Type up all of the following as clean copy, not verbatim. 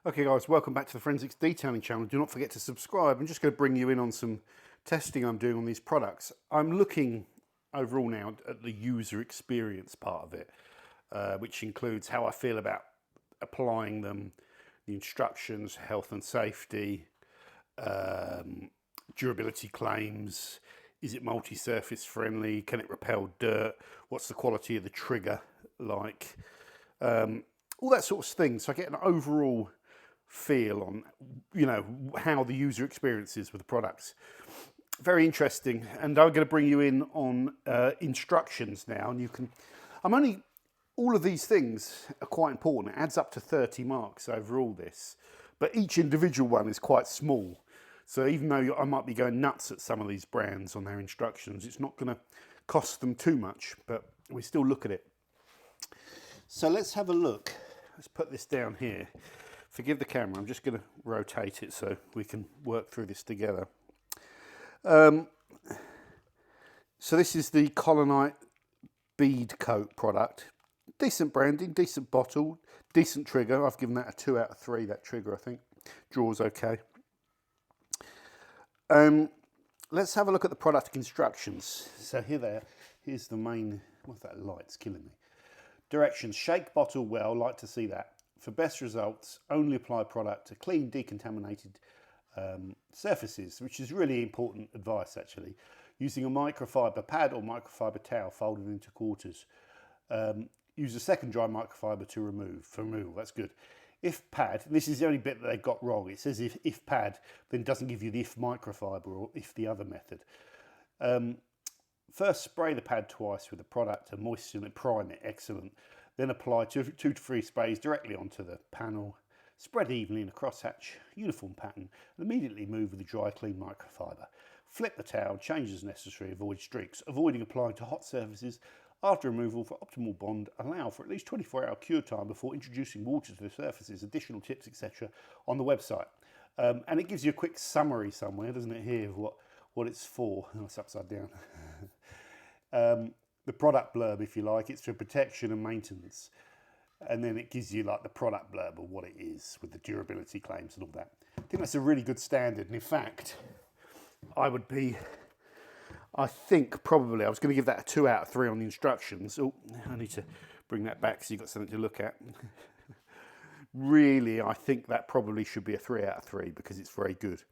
Okay guys, welcome back to the Forensics Detailing channel. Do not forget to subscribe. I'm just going to bring you in on some testing I'm doing on these products. I'm looking overall now at the user experience part of it, which includes how I feel about applying them, the instructions, health and safety, durability claims, is it multi-surface friendly, can it repel dirt, what's the quality of the trigger like, all that sort of thing. So I get an overall feel on, how the user experience is with the products. Very interesting, and I'm going to bring you in on instructions now, and all of these things are quite important. It adds up to 30 marks overall this, but each individual one is quite small. So even though I might be going nuts at some of these brands on their instructions, it's not going to cost them too much, but we still look at it. So let's have a look. Let's put this down here. Forgive the camera, I'm just going to rotate it so we can work through this together. So this is the Collinite Beadcoat product. Decent branding, decent bottle, decent trigger. I've given that a 2 out of 3, that trigger I think. Draws okay. Let's have a look at the product instructions. So here they are. Here's the main, what's that light's killing me. Directions: shake bottle well, like to see that. For best results, only apply product to clean, decontaminated surfaces, which is really important advice actually. Using a microfiber pad or microfiber towel folded into quarters. Use a second dry microfiber to remove. For removal, that's good. If pad, this is the only bit that they've got wrong. It says if pad, then it doesn't give you the if microfiber or if the other method. First, spray the pad twice with the product and moisten it, prime it, excellent. Then apply 2 to 3 sprays directly onto the panel. Spread evenly in a crosshatch, uniform pattern, and immediately move with a dry, clean microfiber. Flip the towel, change as necessary, avoid streaks. Avoiding applying to hot surfaces. After removal, for optimal bond, allow for at least 24-hour cure time before introducing water to the surfaces. Additional tips, etc. on the website. And it gives you a quick summary somewhere, doesn't it, here, of what it's for. Oh, it's upside down. The product blurb, if you like, it's for protection and maintenance. And then it gives you like the product blurb of what it is with the durability claims and all that. I think that's a really good standard. And in fact, I was going to give that a 2 out of 3 on the instructions. Oh, I need to bring that back so you've got something to look at. Really, I think that probably should be a 3 out of 3 because it's very good.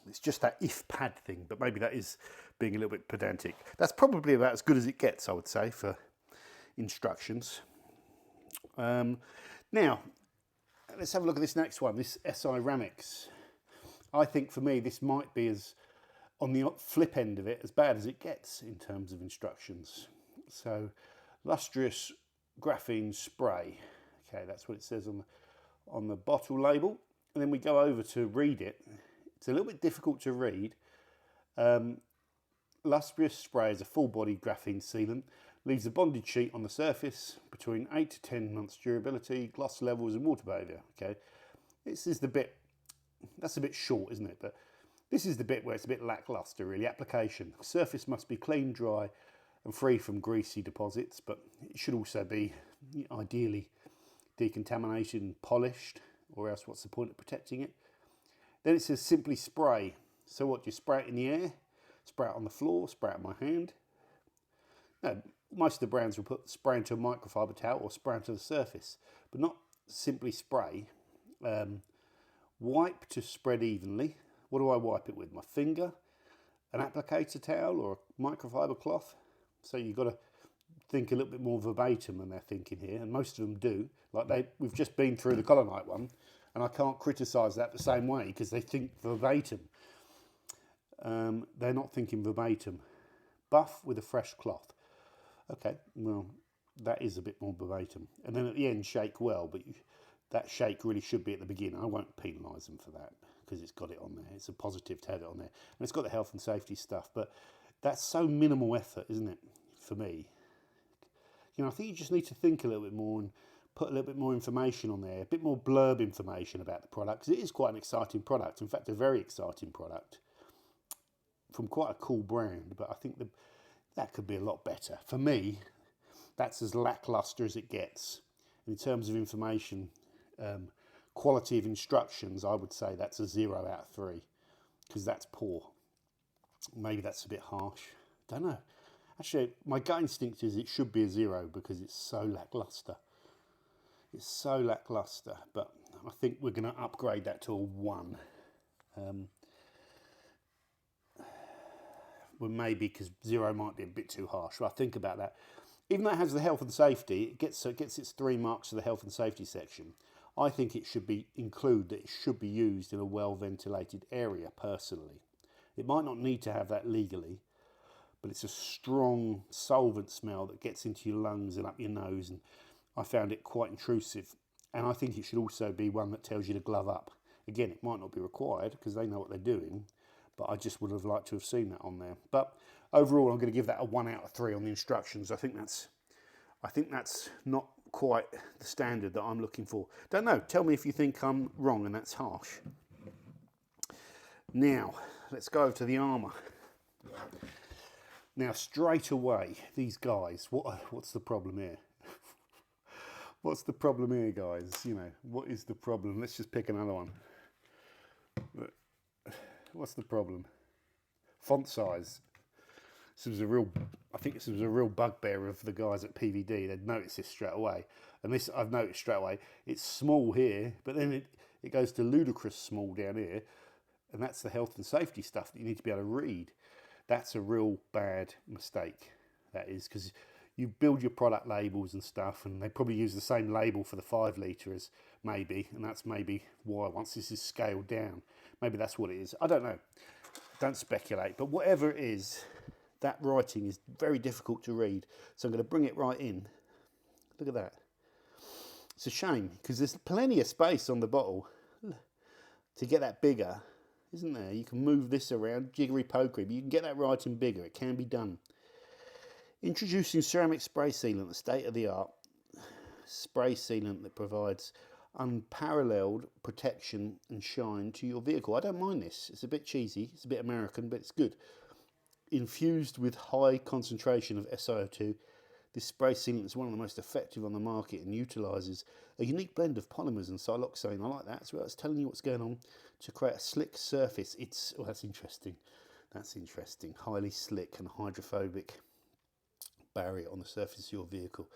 It's just that if pad thing, but maybe that is being a little bit pedantic. That's probably about as good as it gets, I would say, for instructions. Now, let's have a look at this next one, this SiRamik. I think for me, this might be, as on the flip end of it, as bad as it gets in terms of instructions. So, Lustrous Graphene Spray. Okay, that's what it says on the bottle label. And then we go over to read it. It's a little bit difficult to read. Lustrous spray is a full-body graphene sealant. Leaves a bonded sheet on the surface between 8 to 10 months durability, gloss levels and water behaviour. Okay, this is the bit, that's a bit short, isn't it? But this is the bit where it's a bit lackluster really. Application: surface must be clean, dry and free from greasy deposits, but it should also be ideally decontamination, polished, or else what's the point of protecting it? Then it says simply spray. So what, do you spray it in the air? Spray it on the floor? Spray it on my hand? No, most of the brands will put spray into a microfiber towel or spray into the surface, but not simply spray. Wipe to spread evenly. What do I wipe it with? My finger? An applicator towel or a microfiber cloth? So you've got to think a little bit more verbatim than they're thinking here, and most of them do. Like we've just been through the Collinite one, and I can't criticise that the same way because they think verbatim. They're not thinking verbatim. Buff with a fresh cloth. Okay, well, that is a bit more verbatim. And then at the end, shake well, but that shake really should be at the beginning. I won't penalise them for that because it's got it on there. It's a positive to have it on there. And it's got the health and safety stuff, but that's so minimal effort, isn't it, for me? I think you just need to think a little bit more and put a little bit more information on there, a bit more blurb information about the product, because it is quite an exciting product. In fact, a very exciting product from quite a cool brand, but I think that could be a lot better. For me, that's as lackluster as it gets. In terms of information, quality of instructions, I would say that's a 0 out of 3, because that's poor. Maybe that's a bit harsh. Don't know. Actually, my gut instinct is it should be a 0 because it's so lackluster. It's so lackluster, but I think we're going to upgrade that to a 1. Well, maybe because 0 might be a bit too harsh. Well, I think about that. Even though it has the health and safety, it gets its 3 marks to the health and safety section. I think it should be include that it should be used in a well-ventilated area, personally. It might not need to have that legally, but it's a strong solvent smell that gets into your lungs and up your nose, and I found it quite intrusive. And I think it should also be one that tells you to glove up. Again, it might not be required because they know what they're doing, but I just would have liked to have seen that on there. But overall, I'm going to give that a 1 out of 3 on the instructions. I think that's not quite the standard that I'm looking for. Don't know. Tell me if you think I'm wrong and that's harsh. Now, let's go over to the Armour. Now, straight away, these guys, what's the problem here? What's the problem here, guys? You know, what is the problem? Let's just pick another one. What's the problem? Font size. I think this was a real bugbear of the guys at PVD. They'd notice this straight away. And this I've noticed straight away. It's small here, but then it goes to ludicrous small down here. And that's the health and safety stuff that you need to be able to read. That's a real bad mistake, that is, because you build your product labels and stuff, and they probably use the same label for the 5 litre as maybe, and that's maybe why once this is scaled down, maybe that's what it is. I don't know. Don't speculate. But whatever it is, that writing is very difficult to read. So I'm going to bring it right in. Look at that. It's a shame because there's plenty of space on the bottle to get that bigger, isn't there? You can move this around, jiggery pokery, but you can get that writing bigger. It can be done. Introducing SiRamik spray sealant, the state-of-the-art spray sealant that provides unparalleled protection and shine to your vehicle. I don't mind this. It's a bit cheesy. It's a bit American, but it's good. Infused with high concentration of SiO2, this spray sealant is one of the most effective on the market and utilises a unique blend of polymers and siloxane. I like that as well. It's telling you what's going on to create a slick surface. That's interesting. That's interesting. Highly slick and hydrophobic barrier on the surface of your vehicle.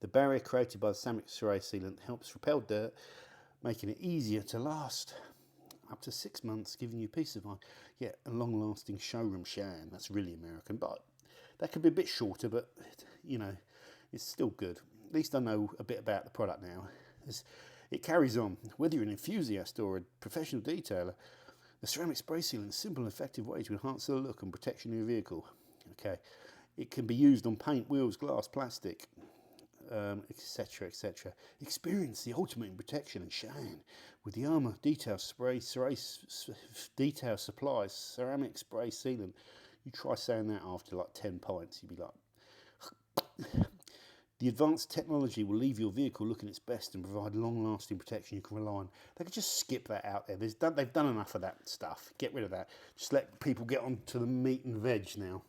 The barrier created by the SiRamik spray sealant helps repel dirt, making it easier to last up to 6 months, giving you peace of mind. Yeah, a long-lasting showroom shine. That's really American, but that could be a bit shorter, but you know, it's still good. At least I know a bit about the product now. It carries on. Whether you're an enthusiast or a professional detailer, the SiRamik spray sealant is a simple and effective way to enhance the look and protection of your vehicle. Okay, it can be used on paint, wheels, glass, plastic, etc., etc. Experience the ultimate in protection and shine with the Armour Detail Supplies SiRamik spray sealant. You try saying that after like 10 pints, you'd be like... The advanced technology will leave your vehicle looking its best and provide long-lasting protection you can rely on. They could just skip that out there. They've done enough of that stuff. Get rid of that. Just let people get on to the meat and veg now.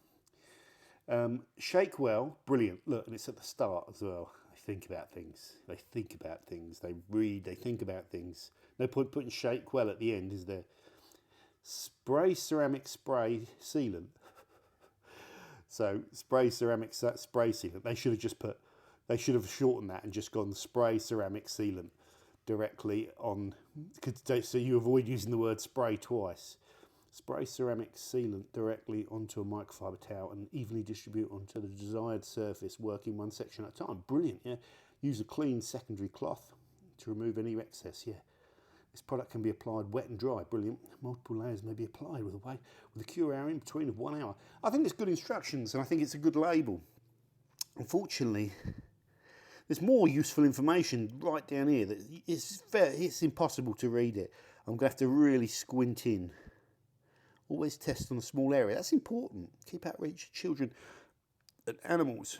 Shake well, brilliant. Look, and it's at the start as well. They think about things. They think about things. They read. They think about things. No point putting shake well at the end, is there? Spray SiRamik spray sealant. So spray SiRamik spray sealant. They should have just put. They should have shortened that and just gone spray SiRamik sealant directly on. So you avoid using the word spray twice. Spray SiRamik sealant directly onto a microfiber towel and evenly distribute onto the desired surface, working one section at a time. Brilliant, yeah. Use a clean secondary cloth to remove any excess, yeah. This product can be applied wet and dry. Brilliant. Multiple layers may be applied with a cure hour in between of 1 hour. I think it's good instructions and I think it's a good label. Unfortunately, there's more useful information right down here that it's impossible to read it. I'm going to have to really squint in. Always test on a small area. That's important. Keep out reach of children and animals.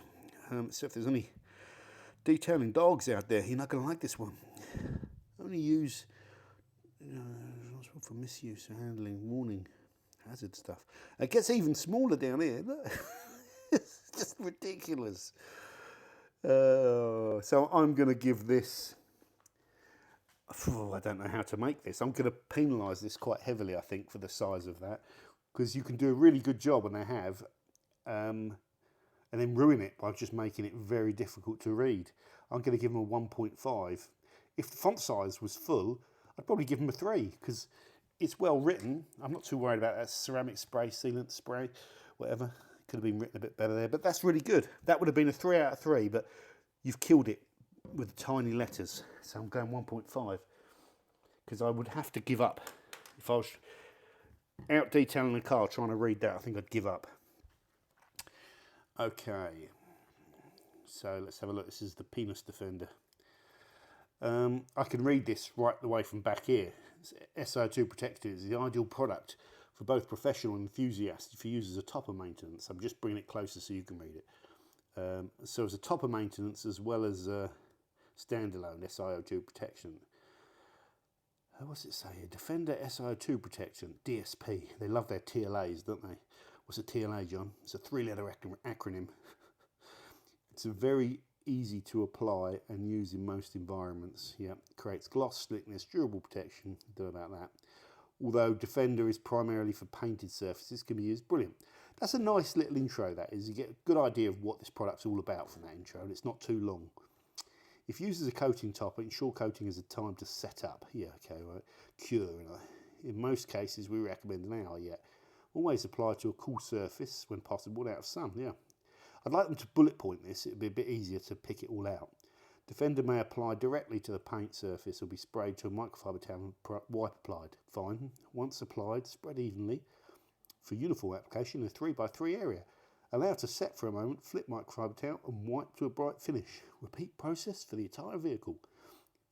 So if there's any detailing dogs out there, you're not going to like this one. Only use for misuse or handling, warning, hazard stuff. It gets even smaller down here. Look. It's just ridiculous. So I'm going to give this, I don't know how to make this. I'm going to penalise this quite heavily, I think, for the size of that, because you can do a really good job, and they have, and then ruin it by just making it very difficult to read. I'm going to give them a 1.5. If the font size was full, I'd probably give them a 3, because it's well written. I'm not too worried about that ceramic spray, sealant spray, whatever. Could have been written a bit better there, but that's really good. That would have been a 3 out of 3, but you've killed it with tiny letters. So I'm going 1.5, because I would have to give up. If I was out detailing a car trying to read that, I think I'd give up. Okay, so let's have a look. This is the Penis Defender. I can read this right the way from back here. SiO2 Protectant is the ideal product for both professional and enthusiasts if you use as a topper maintenance. I'm just bringing it closer so you can read it. So as a topper maintenance as well as standalone SiO2 protection. What's it say here? Defender SiO2 Protection, DSP. They love their TLAs, don't they? What's a TLA, John? It's a 3-letter acronym. It's a very easy to apply and use in most environments. Yeah, creates gloss, slickness, durable protection. Don't know about that. Although Defender is primarily for painted surfaces, can be used. Brilliant. That's a nice little intro, that is. You get a good idea of what this product's all about from that intro, and it's not too long. If used as a coating topper, ensure coating has a time to set up. Yeah, okay, right. Cure. In most cases, we recommend an hour. Yeah. Always apply to a cool surface when possible, out of sun. Yeah. I'd like them to bullet point this. It'd be a bit easier to pick it all out. Defender may apply directly to the paint surface or be sprayed to a microfiber towel and wipe applied. Fine. Once applied, spread evenly. For uniform application in a 3x3 area. Allow to set for a moment, flip microfiber towel and wipe to a bright finish. Repeat process for the entire vehicle.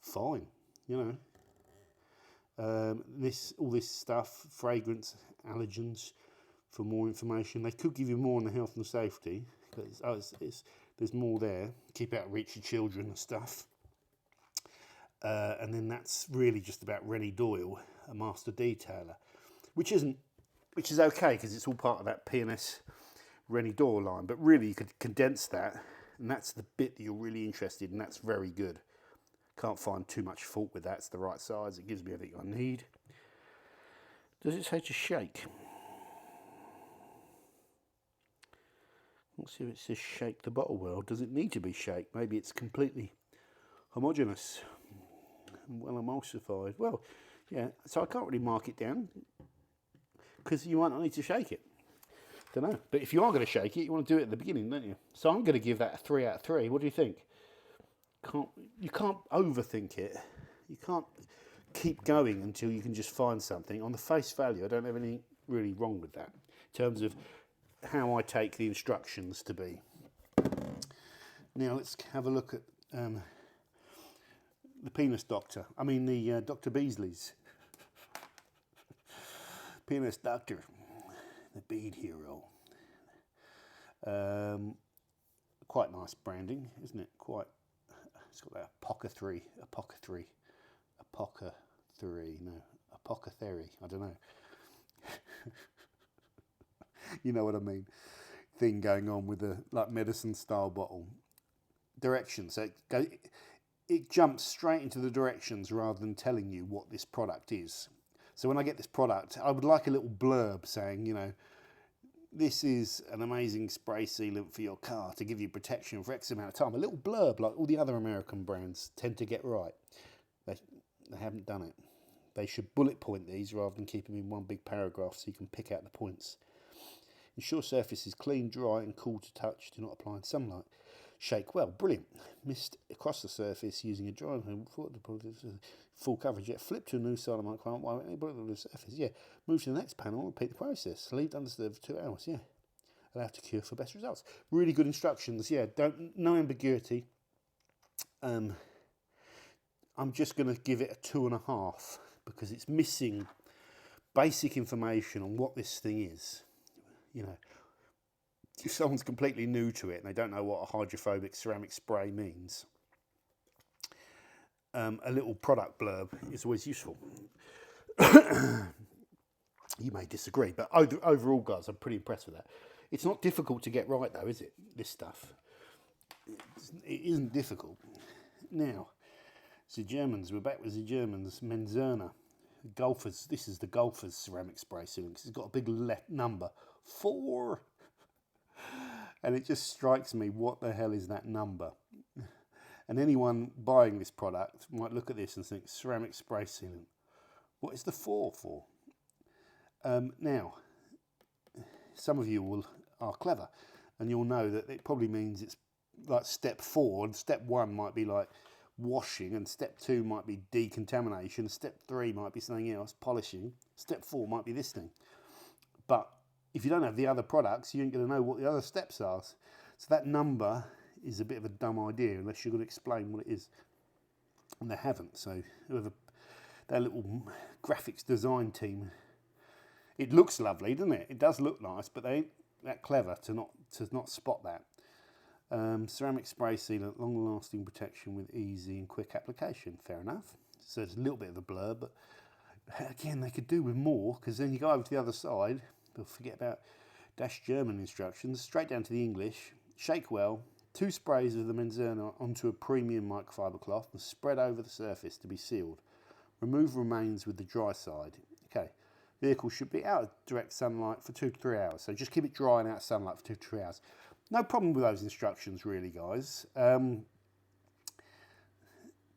Fine, you know. All this stuff, fragrance, allergens. For more information, they could give you more on the health and safety. There's more there. Keep out of reach of children and stuff. And then that's really just about Rennie Doyle, a master detailer, which is okay because it's all part of that P&S Rennie Doyle line. But really, you could condense that, and that's the bit that you're really interested in. That's very good. Can't find too much fault with that. It's the right size. It gives me everything I need. Does it say to shake? Let's see if it says shake the bottle well. Does it need to be shaked? Maybe it's completely homogeneous and well emulsified. Well, yeah, so I can't really mark it down because you might not need to shake it. Don't know. But if you are going to shake it, you want to do it at the beginning, don't you? So I'm going to give that a 3 out of 3. What do you think? You can't overthink it. You can't keep going until you can just find something. On the face value, I don't have anything really wrong with that in terms of how I take the instructions to be. Now let's have a look at the Penis Doctor. I mean the Dr. Beasley's. Penis Doctor, the Bead Hero. Quite nice branding, isn't it? It's got that apothecary, I don't know. You know what I mean? Thing going on with the like medicine style bottle. Directions. So it jumps straight into the directions rather than telling you what this product is. So when I get this product, I would like a little blurb saying, you know, this is an amazing spray sealant for your car to give you protection for X amount of time. A little blurb like all the other American brands tend to get right. They haven't done it. They should bullet point these rather than keep them in one big paragraph so you can pick out the points. Ensure surface is clean, dry and cool to touch. Do not apply in sunlight. Shake well. Brilliant. Mist across the surface using a drying full coverage. Yeah. Flip to a new side of the microphone. The surface. Yeah. Move to the next panel. Repeat the process. Leave undisturbed for 2 hours. Yeah. Allow to cure for best results. Really good instructions. Yeah. No ambiguity. I'm just going to give it a 2.5 because it's missing basic information on what this thing is. You know, if someone's completely new to it and they don't know what a hydrophobic ceramic spray means, a little product blurb is always useful. You may disagree, but overall, guys, I'm pretty impressed with that. It's not difficult to get right, though, is it? This stuff. it isn't difficult. Now, the Germans, we're back with the Germans, Menzerna. Golfers, this is the Golfers ceramic spray sealant because it's got a big number, 4. And it just strikes me, what the hell is that number? And anyone buying this product might look at this and think, ceramic spray sealant, what is the 4 for? Now, some of you are clever and you'll know that it probably means it's like step 4, and step 1 might be like washing, and step 2 might be decontamination, step 3 might be something else, polishing, step 4 might be this thing. But if you don't have the other products, you ain't going to know what the other steps are. So that number is a bit of a dumb idea unless you're going to explain what it is. And they haven't. So whoever, their little graphics design team, it looks lovely, doesn't it? It does look nice, but they ain't that clever to not spot that. Ceramic spray sealant, long-lasting protection with easy and quick application. Fair enough. So it's a little bit of a blur, but again, they could do with more, because then you go over to the other side, they'll forget about dash German instructions, straight down to the English. Shake well, 2 sprays of the Menzerna onto a premium microfiber cloth and spread over the surface to be sealed. Remove remains with the dry side. Okay, vehicle should be out of direct sunlight for 2 to 3 hours, so just keep it dry and out of sunlight for 2 to 3 hours. No problem with those instructions really, guys.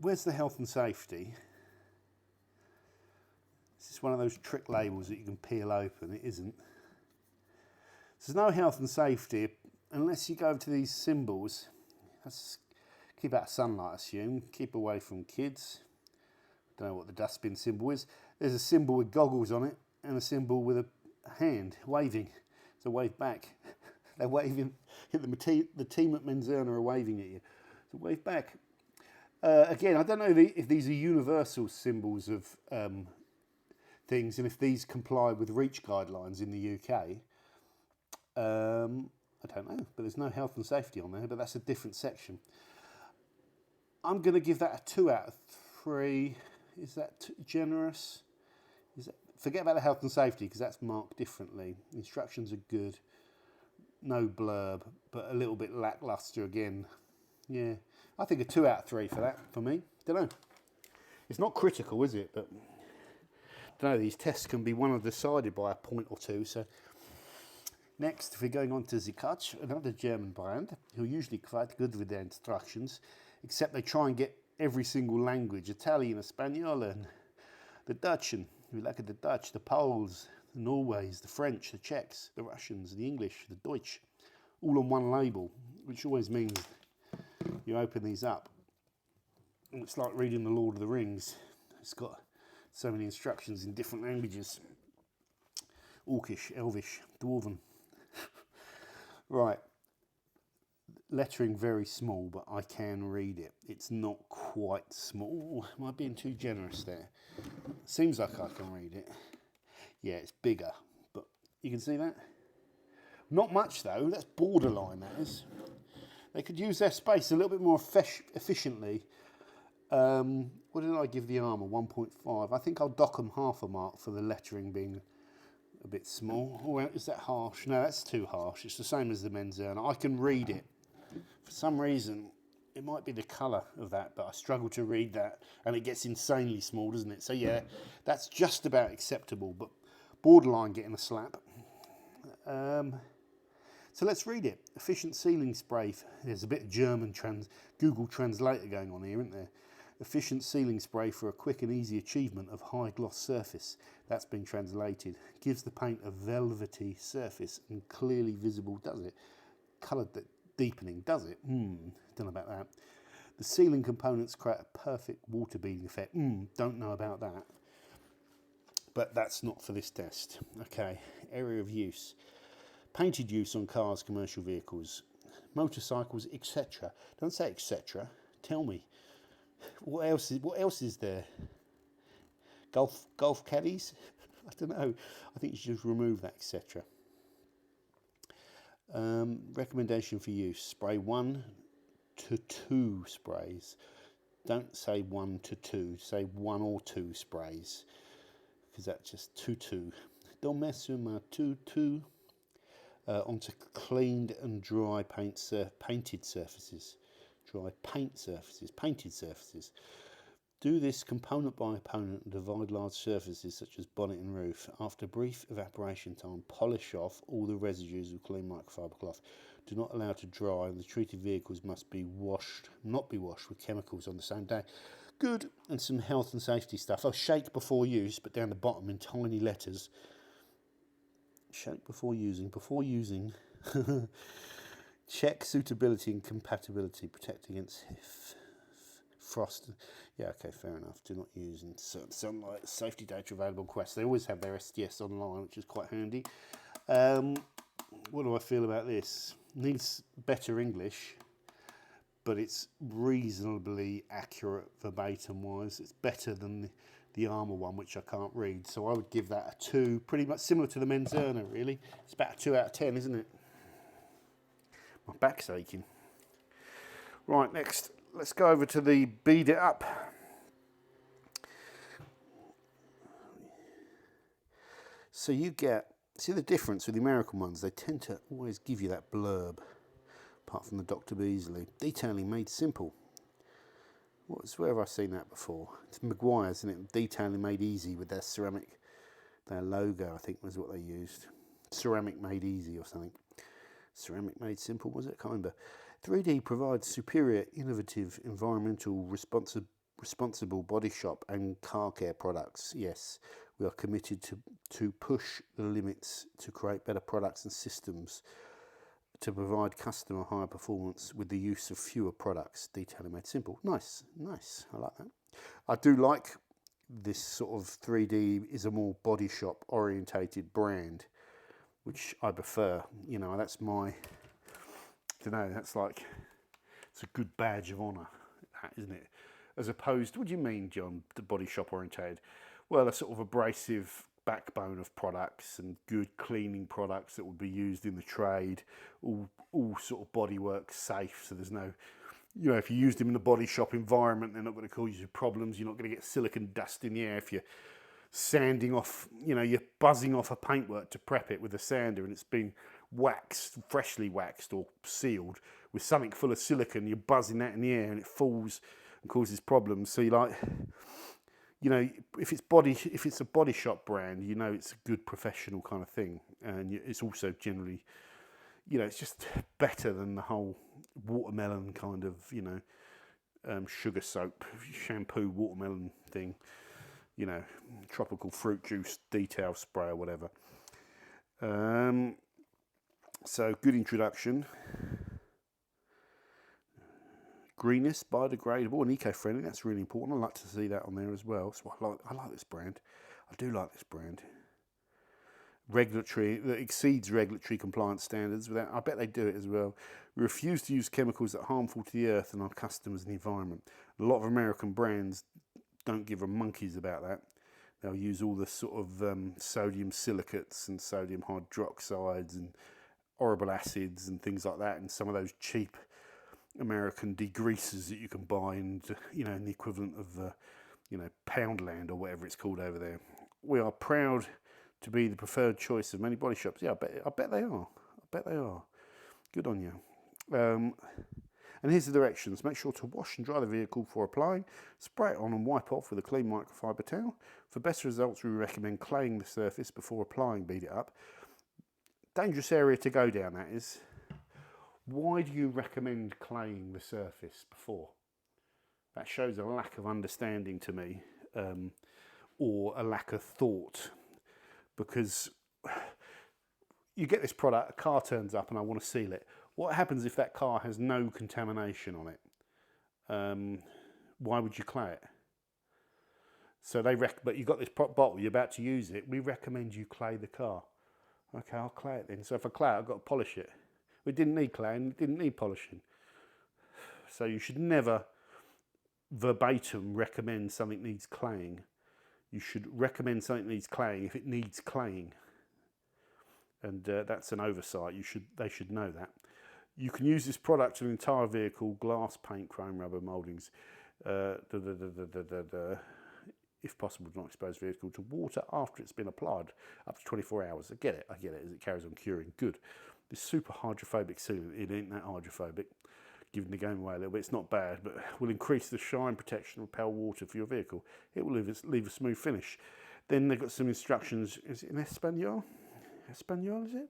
Where's the health and safety? This is one of those trick labels that you can peel open. It isn't. There's no health and safety unless you go over to these symbols. Let's keep out of sunlight, I assume. Keep away from kids. Don't know what the dustbin symbol is. There's a symbol with goggles on it and a symbol with a hand waving. So wave back. They're waving. The team at Menzerna are waving at you. So wave back. Again, I don't know if these are universal symbols of things, and if these comply with REACH guidelines in the UK. I don't know, but there's no health and safety on there, but that's a different section. I'm going to give that a 2 out of 3. Is that generous? Forget about the health and safety because that's marked differently. Instructions are good. No blurb, but a little bit lackluster again. Yeah, I think a 2 out of 3 for that, for me. Don't know. It's not critical, is it? But don't know, these tests can be one decided by a point or two. So next, we're going on to the Koch, another German brand, who are usually quite good with their instructions, except they try and get every single language, Italian, Espanol, and the Dutch, and we look at the Dutch, the Poles, the Norways, the French, the Czechs, the Russians, the English, the Deutsch, all on one label, which always means you open these up. And it's like reading the Lord of the Rings. It's got so many instructions in different languages. Orcish, Elvish, Dwarven. Right. Lettering very small, but I can read it. It's not quite small. Am I being too generous there? Seems like I can read it. Yeah, it's bigger, but you can see that? Not much though, that's borderline, that is. They could use their space a little bit more efficiently. What did I give the Armour? 1.5. I think I'll dock them half a mark for the lettering being a bit small. Oh, is that harsh? No, that's too harsh. It's the same as the Menzerna. I can read it. For some reason, it might be the colour of that, but I struggle to read that, and it gets insanely small, doesn't it? So yeah, that's just about acceptable, but borderline getting a slap. So let's read it. Efficient sealing spray. There's a bit of German Google Translator going on here, isn't there? Efficient sealing spray for a quick and easy achievement of high gloss surface. That's been translated. Gives the paint a velvety surface and clearly visible, does it? Coloured deepening, does it? Don't know about that. The sealing components create a perfect water beading effect. Don't know about that. But that's not for this test. Okay, area of use. Painted use on cars, commercial vehicles, motorcycles, etc. Don't say etc. Tell me. What else is there? Golf caddies? I don't know. I think you should just remove that etc. Recommendation for use. Spray 1 to 2 sprays. Don't say 1 to 2. Say 1 or 2 sprays. Because that's just 2. Don't mess with my 2. Onto cleaned and dry painted surfaces. dry painted surfaces. Do this component by component and divide large surfaces such as bonnet and roof. After brief evaporation time, polish off all the residues with clean microfiber cloth. Do not allow to dry, and the treated vehicles must be not be washed with chemicals on the same day. Good. And some health and safety stuff. Oh, shake before use, but down the bottom in tiny letters. Shake before using. Check suitability and compatibility. Protect against frost. Yeah, okay, fair enough. Do not use in certain sunlight. Safety data available Quest. They always have their SDS online, which is quite handy. What do I feel about this? Needs better English, but it's reasonably accurate verbatim wise. It's better than the Armour one, which I can't read. So I would give that a 2, pretty much similar to the Menzerna, really. It's about a 2 out of 10, isn't it? My back's aching. Right, next, let's go over to the Bead It Up. So you get, see the difference with the American ones, they tend to always give you that blurb, apart from the Dr. Beasley. Detailing made simple. Where have I seen that before? It's Maguire's, isn't it? Detailing made easy with their SiRamik. Their logo, I think, was what they used. SiRamik made easy or something. SiRamik made simple, was it? Kind of. 3D provides superior, innovative, environmental, responsible body shop and car care products. Yes, we are committed to push the limits to create better products and systems to provide customer higher performance with the use of fewer products. Detailing made simple. Nice, nice. I like that. I do like this sort of 3D is a more body shop orientated brand, which I prefer. You know, that's my, I don't know, that's like, it's a good badge of honour, isn't it? As opposed to, what do you mean, John, the body shop orientated? Well, a sort of abrasive backbone of products and good cleaning products that would be used in the trade, all sort of bodywork safe, so there's no, you know, if you use them in the body shop environment, they're not going to cause you problems. You're not going to get silicon dust in the air if you're sanding off, you know, you're buzzing off a paintwork to prep it with a sander and it's been waxed, freshly waxed or sealed with something full of silicon. You're buzzing that in the air and it falls and causes problems. So you're like, you know, if it's a body shop brand, you know it's a good professional kind of thing, and it's also generally, you know, it's just better than the whole watermelon kind of, you know, sugar soap, shampoo, watermelon thing, you know, tropical fruit juice detail spray or whatever. So good introduction. Greenness, biodegradable and eco-friendly. That's really important. I like to see that on there as well. So I like this brand. I do like this brand. Regulatory, that exceeds regulatory compliance standards. I bet they do it as well. We refuse to use chemicals that are harmful to the earth and our customers and the environment. A lot of American brands don't give a monkeys about that. They'll use all the sort of sodium silicates and sodium hydroxides and horrible acids and things like that, and some of those cheap American degreasers that you can buy, and you know, in the equivalent of you know, Poundland or whatever it's called over there. We are proud to be the preferred choice of many body shops. Yeah, I bet they are. I bet they are. Good on you. And here's the directions. Make sure to wash and dry the vehicle before applying. Spray it on and wipe off with a clean microfiber towel. For best results, we recommend claying the surface before applying Bead It Up. Dangerous area to go down, that is. Why do you recommend claying the surface before? That shows a lack of understanding to me, or a lack of thought, because you get this product, a car turns up and I want to seal it. What happens if that car has no contamination on it? Why would you clay it? So but you've got this bottle, you're about to use it, we recommend you clay the car. Okay, I'll clay it then. So if I clay it, I've got to polish it. We didn't need clay and it didn't need polishing. So you should never verbatim recommend something needs claying. You should recommend something needs claying if it needs claying. And that's an oversight. They should know that. You can use this product to an entire vehicle, glass, paint, chrome, rubber, mouldings, if possible, do not expose the vehicle to water after it's been applied up to 24 hours. I get it, as it carries on curing. Good. This super hydrophobic sealant, it ain't that hydrophobic. giving the game away a little bit. It's not bad, but will increase the shine, protection, repel water for your vehicle. It will leave a smooth finish. Then they've got some instructions. Is it in Espanol? Espanol, is it?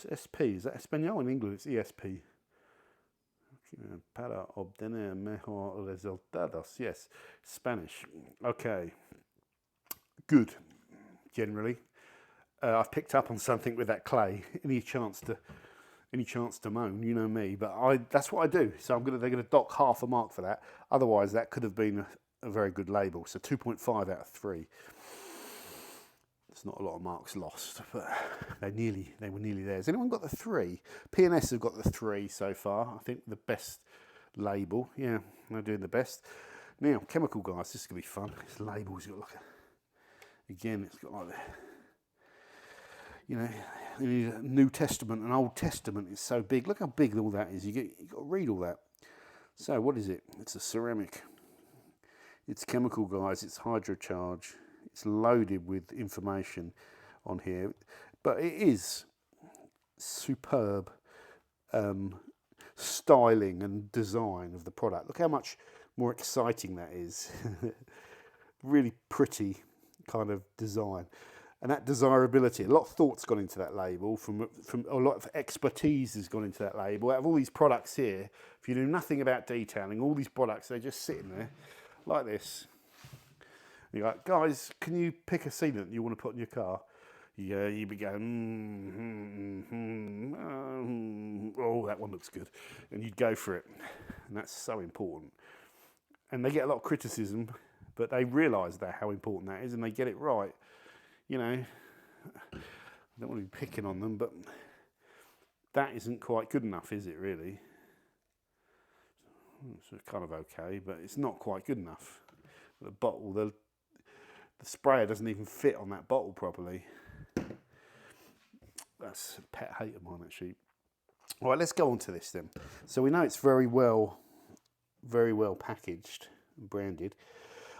SP, is that Espanol? In England, it's ESP. Para obtener mejor resultados. Yes, Spanish. Okay, good. Generally, I've picked up on something with that clay. Any chance to moan, you know me. But that's what I do. So they're gonna dock half a mark for that. Otherwise, that could have been a very good label. So 2.5 out of 3. It's not a lot of marks lost, but they were nearly there. Has anyone got the 3? P&S have got the 3 so far. I think the best label. Yeah, they're doing the best. Now, chemical guys, this is gonna be fun. This label's got like again, it's got like you need a New Testament and Old Testament. It's so big. Look how big all that is. You got to read all that. So what is it? It's a SiRamik. It's chemical guys. It's Hydrocharge. It's loaded with information on here, but it is superb styling and design of the product. Look how much more exciting that is. Really pretty kind of design, and that desirability. A lot of thought's gone into that label. From a lot of expertise has gone into that label. Out of all these products here, if you know nothing about detailing, all these products, they're just sitting there like this. You're like, guys, can you pick a sealant you want to put in your car? Yeah, you'd be going, oh, that one looks good. And you'd go for it. And that's so important. And they get a lot of criticism, but they realise how important that is, and they get it right. You know, I don't want to be picking on them, but that isn't quite good enough, is it, really? It's kind of okay, but it's not quite good enough. The bottle, the sprayer doesn't even fit on that bottle properly. That's a pet hate of mine, actually. All right, let's go on to this then. So we know it's very well packaged and branded.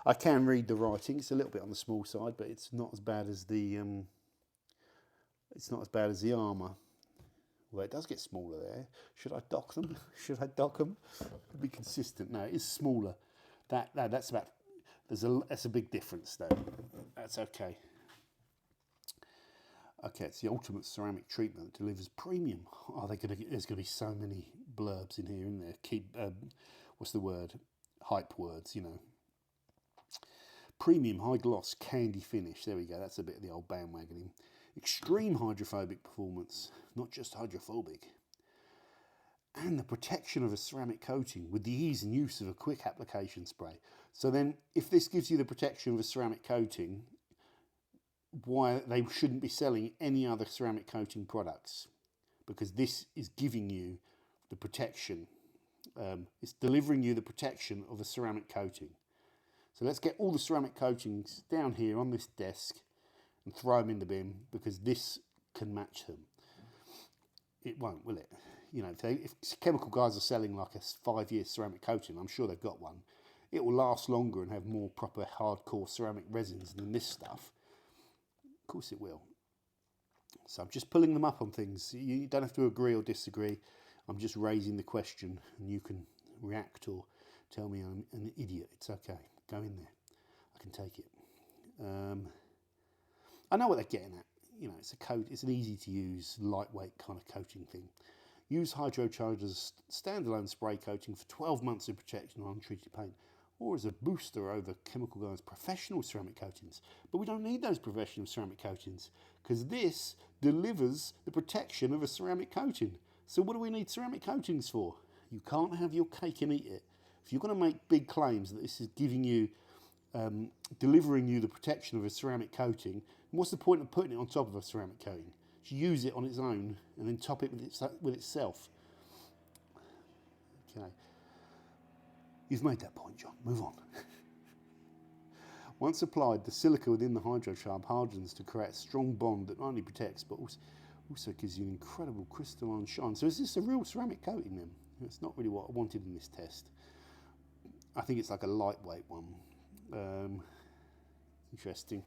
I can read the writing. It's a little bit on the small side, but it's not as bad as the Armour. Well, it does get smaller there. Should I dock them? Should I dock them? Be consistent. No, it is smaller. That's about. That's a big difference though. That's okay. Okay, it's the ultimate ceramic treatment that delivers premium. There's gonna be so many blurbs in here, isn't there? Keep what's the word? Hype words, you know. Premium high gloss candy finish. There we go. That's a bit of the old bandwagoning. Extreme hydrophobic performance, not just hydrophobic. And the protection of a ceramic coating with the ease and use of a quick application spray. So then, if this gives you the protection of a ceramic coating, why they shouldn't be selling any other ceramic coating products? Because this is giving you the protection. It's delivering you the protection of a ceramic coating. So let's get all the ceramic coatings down here on this desk and throw them in the bin, because this can match them. It won't, will it? You know, if chemical guys are selling like a 5-year ceramic coating, I'm sure they've got one. It will last longer and have more proper hardcore ceramic resins than this stuff. Of course it will. So I'm just pulling them up on things. You don't have to agree or disagree. I'm just raising the question, and you can react or tell me I'm an idiot. It's okay. Go in there. I can take it. I know what they're getting at. You know, it's a coat. It's an easy to use, lightweight kind of coating thing. Use Hydrocharge's standalone spray coating for 12 months of protection on untreated paint, or as a booster over Chemical Guy's professional ceramic coatings. But we don't need those professional ceramic coatings, because this delivers the protection of a ceramic coating. So what do we need ceramic coatings for? You can't have your cake and eat it. If you're going to make big claims that this is giving you, delivering you the protection of a ceramic coating, what's the point of putting it on top of a ceramic coating? You use it on its own and then top it with itself. Okay. You've made that point, John. Move on. Once applied, the silica within the Hydrocharge hardens to create a strong bond that not only protects but also gives you an incredible crystalline shine. So is this a real ceramic coating then? It's not really what I wanted in this test. I think it's like a lightweight one. Interesting.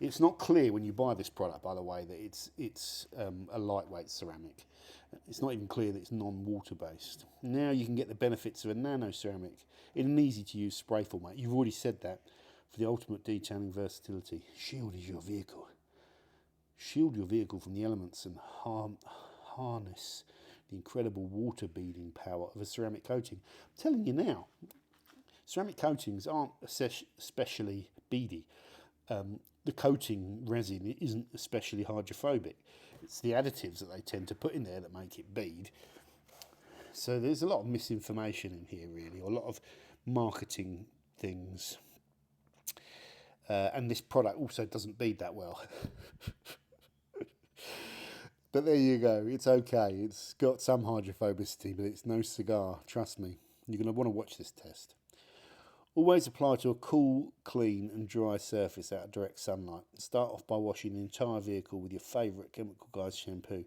It's not clear when you buy this product, by the way, that it's a lightweight ceramic. It's not even clear that it's non-water based. Now you can get the benefits of a nano ceramic in an easy to use spray format. You've already said that. For the ultimate detailing versatility. Shield is your vehicle. Shield your vehicle from the elements and harness the incredible water beading power of a ceramic coating. I'm telling you now, ceramic coatings aren't especially beady. The coating resin isn't especially hydrophobic. It's the additives that they tend to put in there that make it bead. So there's a lot of misinformation in here, really, or a lot of marketing things. And this product also doesn't bead that well. But there you go, it's okay. It's got some hydrophobicity, but it's no cigar, trust me. You're going to want to watch this test. Always apply to a cool, clean and dry surface out of direct sunlight. Start off by washing the entire vehicle with your favourite Chemical Guys shampoo.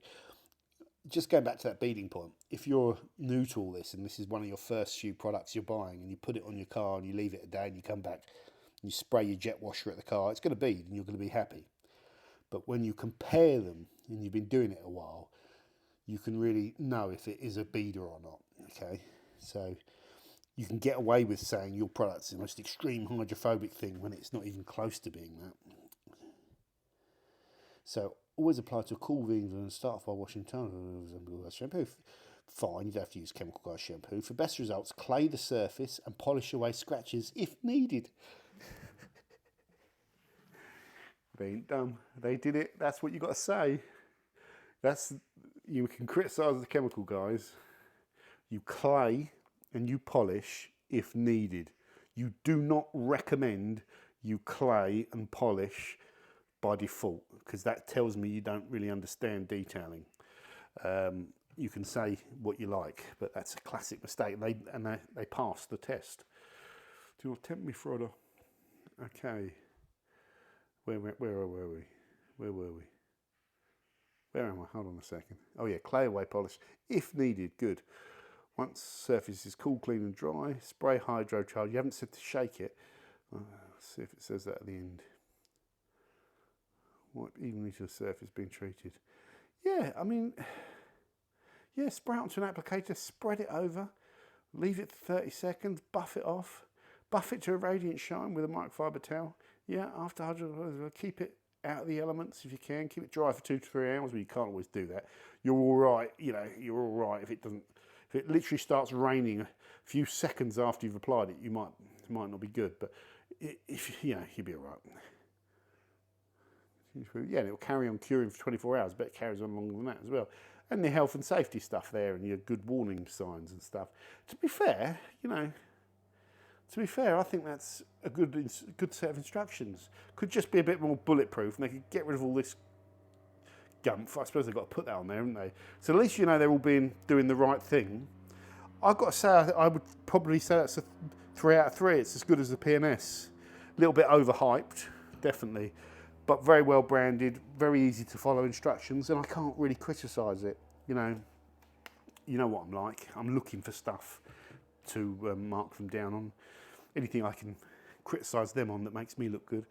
Just going back to that beading point, if you're new to all this and this is one of your first few products you're buying and you put it on your car and you leave it a day and you come back and you spray your jet washer at the car, it's going to bead and you're going to be happy. But when you compare them and you've been doing it a while, you can really know if it is a beader or not, okay? So you can get away with saying your product's the most extreme hydrophobic thing when it's not even close to being that. So always apply to a cool vehicle and start off by washing shampoo. Fine, you don't have to use Chemical Guys shampoo. For best results, clay the surface and polish away scratches if needed. They ain't dumb. They did it. That's what you got to say. You can criticise the Chemical Guys. You clay and you polish if needed. You do not recommend you clay and polish by default, because that tells me you don't really understand detailing. You can say what you like, but that's a classic mistake. They passed the test. Do you tempt me, Frodo? Okay. Where were we? Where am I? Hold on a second. Oh yeah, clay away polish if needed. Good. Once surface is cool, clean and dry, spray Hydrocharge. You haven't said to shake it. Let's see if it says that at the end. Wipe evenly to the surface being treated. Yeah, I mean, yeah, spray it onto an applicator, spread it over, leave it 30 seconds, buff it off, buff it to a radiant shine with a microfiber towel. Yeah, after Hydrocharge, keep it out of the elements if you can. Keep it dry for 2 to 3 hours, but you can't always do that. You're all right, you're all right if it doesn't. If it literally starts raining a few seconds after you've applied it, it might not be good. But if you'll be all right. Yeah, and it'll carry on curing for 24 hours, but it carries on longer than that as well. And the health and safety stuff there, and your good warning signs and stuff. To be fair, I think that's a good set of instructions. Could just be a bit more bulletproof, and they could get rid of all this gumph. I suppose they've got to put that on there, haven't they? So at least they're all doing the right thing. I've got to say, I would probably say that's a 3 out of 3. It's as good as the PNS. A little bit overhyped, definitely, but very well branded, very easy to follow instructions, and I can't really criticise it. You know what I'm like. I'm looking for stuff to mark them down on. Anything I can criticise them on that makes me look good.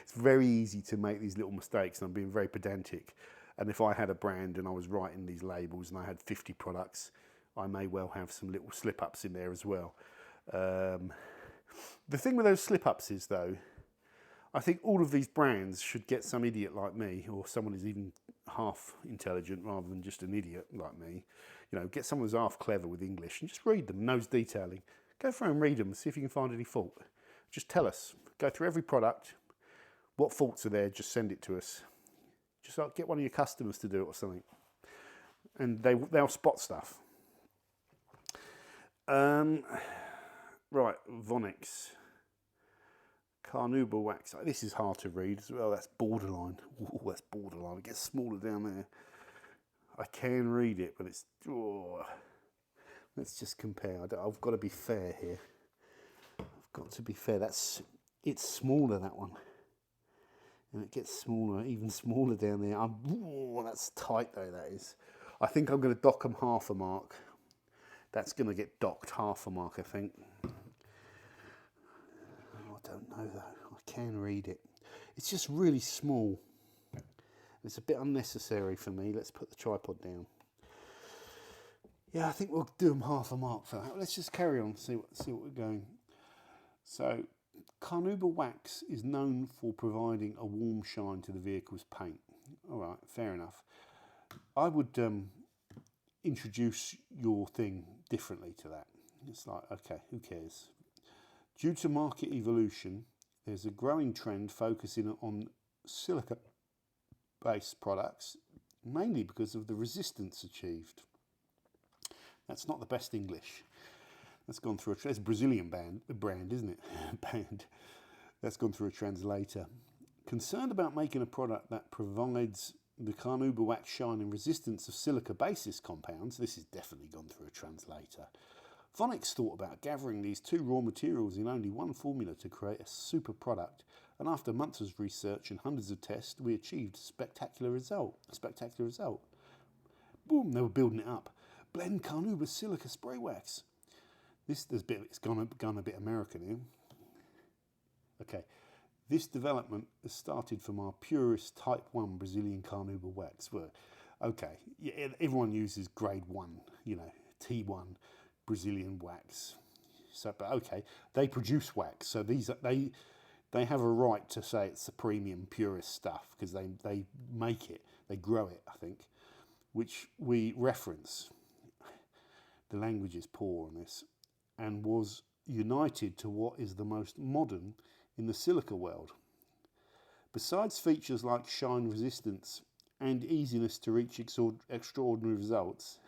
It's very easy to make these little mistakes, and I'm being very pedantic. And if I had a brand and I was writing these labels and I had 50 products, I may well have some little slip-ups in there as well. The thing with those slip-ups is, though, I think all of these brands should get some idiot like me, or someone who's even half intelligent rather than just an idiot like me. Get someone who's half clever with English and just read them, knows detailing. Go through and read them, see if you can find any fault. Just tell us. Go through every product. What faults are there? Just send it to us. Just get one of your customers to do it or something, and they'll spot stuff. Right, Vonixx Carnauba wax. This is hard to read as well. That's borderline. Ooh, that's borderline. It gets smaller down there. I can read it, but it's. Oh. Let's just compare. I've got to be fair here. I've got to be fair. It's smaller, that one. And it gets smaller, even smaller down there. That's tight though, that is. I think I'm going to dock them half a mark. That's going to get docked half a mark, I think. I don't know though. I can read it. It's just really small. It's a bit unnecessary for me. Let's put the tripod down. Yeah, I think we'll do them half a mark for that. Let's just carry on, see what we're going. So, carnauba wax is known for providing a warm shine to the vehicle's paint. All right, fair enough. I would introduce your thing differently to that. It's like, okay, who cares? Due to market evolution, there's a growing trend focusing on silica-based products, mainly because of the resistance achieved. That's not the best English. That's gone through it's a Brazilian brand, isn't it? Band. That's gone through a translator. Concerned about making a product that provides the carnauba wax shine and resistance of silica basis compounds, this has definitely gone through a translator. Vonixx thought about gathering these two raw materials in only one formula to create a super product, and after months of research and hundreds of tests, we achieved a spectacular result. Boom, they were building it up. Blend carnauba silica spray wax. It's gone a bit American here. Okay, this development has started from our purest Type 1 Brazilian carnauba wax. Well, okay, yeah, everyone uses grade 1, T1 Brazilian wax. So, but okay, they produce wax, so they have a right to say it's the premium purest stuff because they make it, they grow it, I think, which we reference. The language is poor on this, and was united to what is the most modern in the silica world. Besides features like shine resistance and easiness to reach extraordinary results,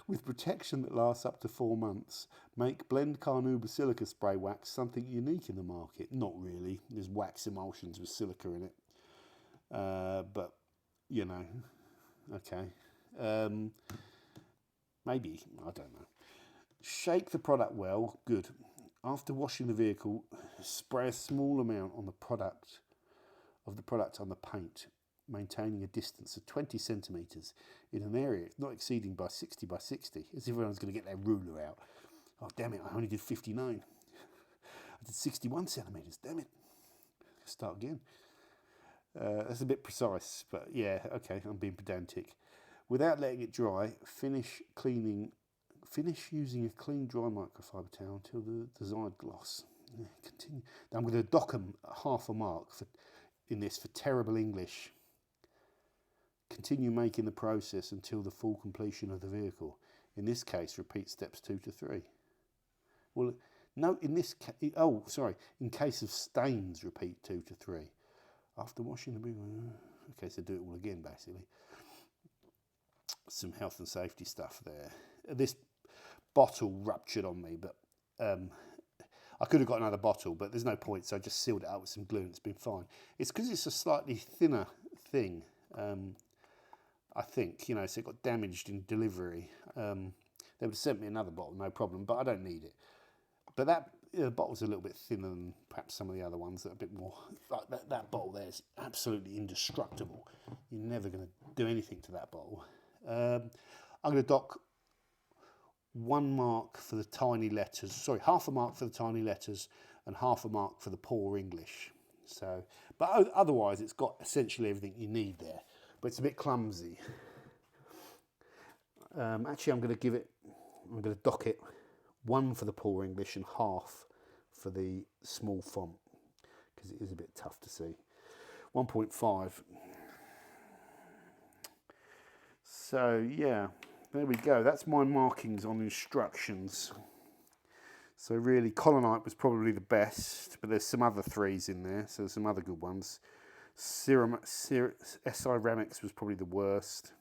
with protection that lasts up to 4 months, make Blend carnauba silica spray wax something unique in the market. Not really. There's wax emulsions with silica in it. But, okay. Maybe, I don't know. Shake the product well, good. After washing the vehicle, spray a small amount on the product on the paint, maintaining a distance of 20 centimetres in an area not exceeding by 60 by 60, as if everyone's going to get their ruler out. Oh, damn it, I only did 59. I did 61 centimetres, damn it. Start again. That's a bit precise, but yeah, okay, I'm being pedantic. Without letting it dry, finish using a clean dry microfiber towel until the desired gloss. Yeah, continue. Now I'm going to dock them half a mark in this for terrible English. Continue making the process until the full completion of the vehicle. In this case, repeat steps 2 to 3. Well, no, in case of stains, repeat 2 to 3. After washing the vehicle, okay, so do it all again, basically. Some health and safety stuff there. This bottle ruptured on me, but I could have got another bottle, but there's no point, so I just sealed it up with some glue and it's been fine. It's because it's a slightly thinner thing, I think, so it got damaged in delivery. They would have sent me another bottle, no problem, but I don't need it. But that bottle's a little bit thinner than perhaps some of the other ones that are a bit more, like that bottle there is absolutely indestructible. You're never going to do anything to that bottle. I'm going to dock 1 mark for the tiny letters, half a mark for the tiny letters and half a mark for the poor English. So, but otherwise it's got essentially everything you need there, but it's a bit clumsy. Actually, I'm going to dock it 1 for the poor English and half for the small font because it is a bit tough to see. 1.5. So yeah, there we go. That's my markings on instructions. So really, Collinite was probably the best, but there's some other 3s in there, so there's some other good ones. SiRamik was probably the worst.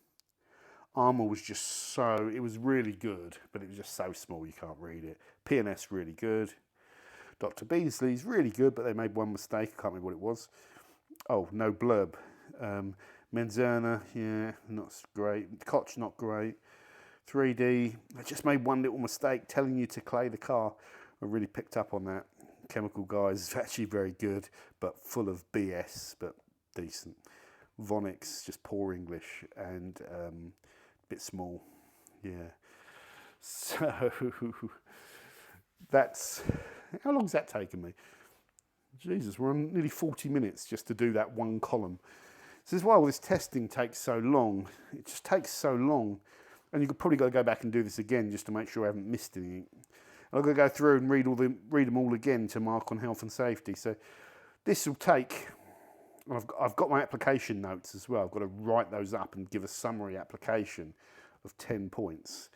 Armour was just it was really good, but it was just so small you can't read it. P&S really good. Dr. Beasley's really good, but they made one mistake. I can't remember what it was. Oh, no blurb. Menzerna, yeah, not great. Koch, not great. 3D, they just made one little mistake telling you to clay the car. I really picked up on that. Chemical Guys is actually very good, but full of BS, but decent. Vonixx, just poor English and a bit small. Yeah. So that's, how long's that taken me? Jesus, we're on nearly 40 minutes just to do that one column. This is why all this testing takes so long. It just takes so long. And you've probably got to go back and do this again just to make sure I haven't missed anything. And I've got to go through and read them all again to mark on health and safety. So this will take, I've got my application notes as well. I've got to write those up and give a summary application of 10 points.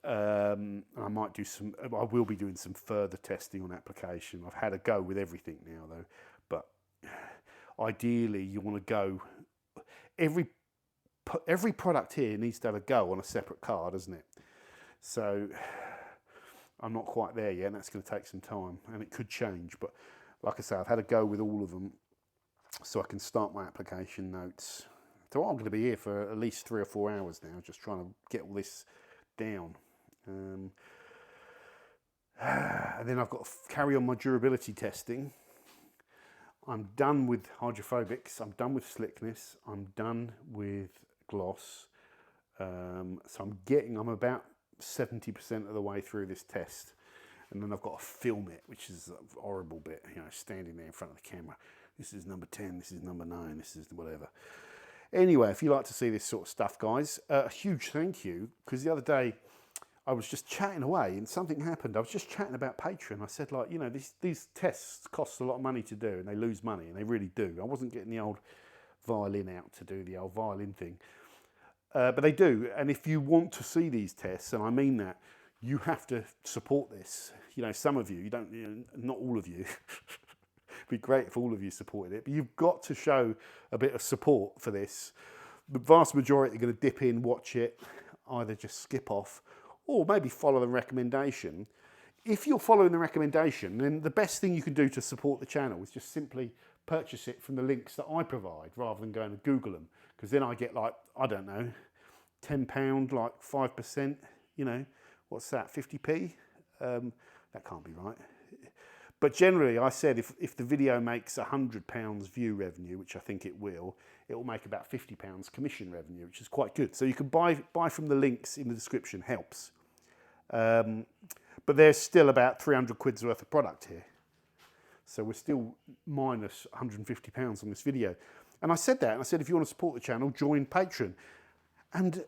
I will be doing some further testing on application. I've had a go with everything now though, but ideally you want to go, every product here needs to have a go on a separate card, doesn't it? So I'm not quite there yet, and that's going to take some time, and it could change, but like I say, I've had a go with all of them so I can start my application notes. So I'm going to be here for at least 3 or 4 hours now, just trying to get all this down. And then I've got to carry on my durability testing. I'm done with hydrophobics, I'm done with slickness, I'm done with gloss. So I'm about 70% of the way through this test. And then I've got to film it, which is a horrible bit, you know, standing there in front of the camera. This is number 10, this is number 9, this is whatever. Anyway, if you like to see this sort of stuff, guys, a huge thank you, because the other day I was just chatting away and something happened. I was just chatting about Patreon. I said, like, you know, these tests cost a lot of money to do and they lose money, and they really do. I wasn't getting the old violin out to do the old violin thing. But they do. And if you want to see these tests, and I mean that, you have to support this. You know, some of you don't, you know, not all of you. It'd be great if all of you supported it, but you've got to show a bit of support for this. The vast majority are going to dip in, watch it, either just skip off, or maybe follow the recommendation. If you're following the recommendation, then the best thing you can do to support the channel is just simply purchase it from the links that I provide, rather than going to Google them, because then I get, like, I don't know, £10, like 5%, you know, what's that, 50p? That can't be right. But generally, I said if the video makes £100 view revenue, which I think it will make about £50 commission revenue, which is quite good. So you can buy from the links in the description, helps. But there's still about 300 quid's worth of product here. So we're still minus £150 on this video. And I said that, and I said, if you want to support the channel, join Patreon. And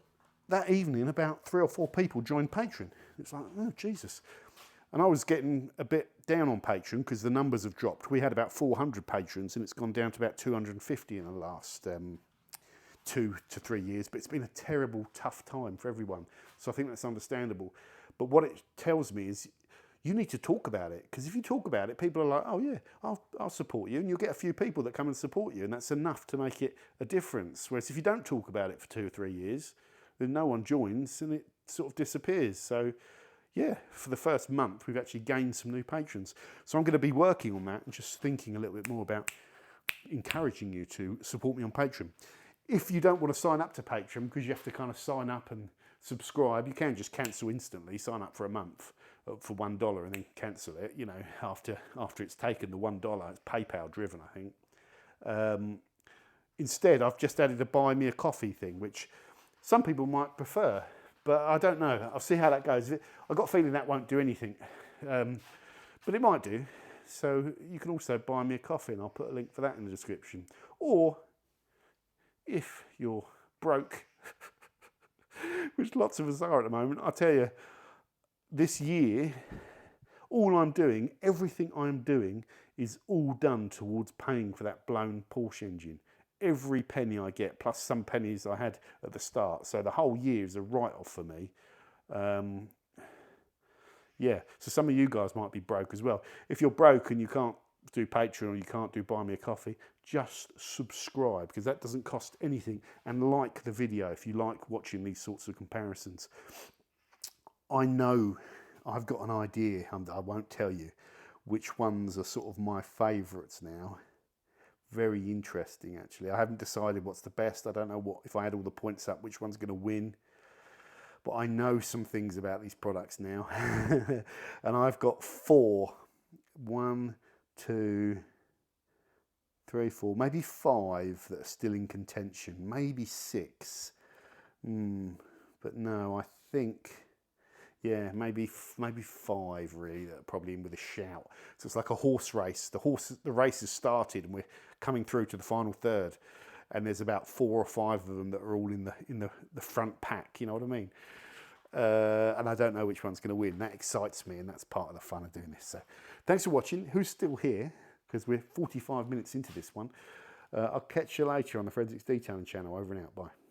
that evening, about 3 or 4 people joined Patreon. It's like, oh, Jesus. And I was getting a bit down on Patreon because the numbers have dropped. We had about 400 patrons, and it's gone down to about 250 in the last 2 to 3 years. But it's been a terrible, tough time for everyone. So I think that's understandable. But what it tells me is you need to talk about it, because if you talk about it, people are like, oh yeah, I'll support you, and you'll get a few people that come and support you, and that's enough to make it a difference. Whereas if you don't talk about it for 2 or 3 years, then no one joins and it sort of disappears. So yeah, for the first month, we've actually gained some new patrons. So I'm going to be working on that and just thinking a little bit more about encouraging you to support me on Patreon. If you don't want to sign up to Patreon, because you have to kind of sign up and subscribe, you can just cancel instantly, sign up for a month for $1 and then cancel it, you know, after it's taken the $1. It's PayPal driven, I think. Instead, I've just added a buy me a coffee thing, which some people might prefer, but I don't know. I'll see how that goes. I've got a feeling that won't do anything, but it might do. So you can also buy me a coffee, and I'll put a link for that in the description. Or if you're broke, which lots of us are at the moment, I tell you, this year, everything I'm doing is all done towards paying for that blown Porsche engine. Every penny I get, plus some pennies I had at the start. So the whole year is a write-off for me. Yeah, so some of you guys might be broke as well. If you're broke and you can't do Patreon or you can't do Buy Me a Coffee, just subscribe, because that doesn't cost anything. And like the video if you like watching these sorts of comparisons. I know I've got an idea, I won't tell you which ones are sort of my favourites now. Very interesting, actually. I haven't decided what's the best. I don't know what, if I add all the points up, which one's going to win. But I know some things about these products now. And I've got 4. 1, 2, 3, 4, maybe 5 that are still in contention. Maybe 6. But no, I think Yeah, maybe 5 really that are probably in with a shout. So it's like a horse race. The race has started, and we're coming through to the final third. And there's about 4 or 5 of them that are all in the front pack. You know what I mean? And I don't know which one's going to win. That excites me, and that's part of the fun of doing this. So, thanks for watching. Who's still here? Because we're 45 minutes into this one. I'll catch you later on the Forensics Detailing channel. Over and out. Bye.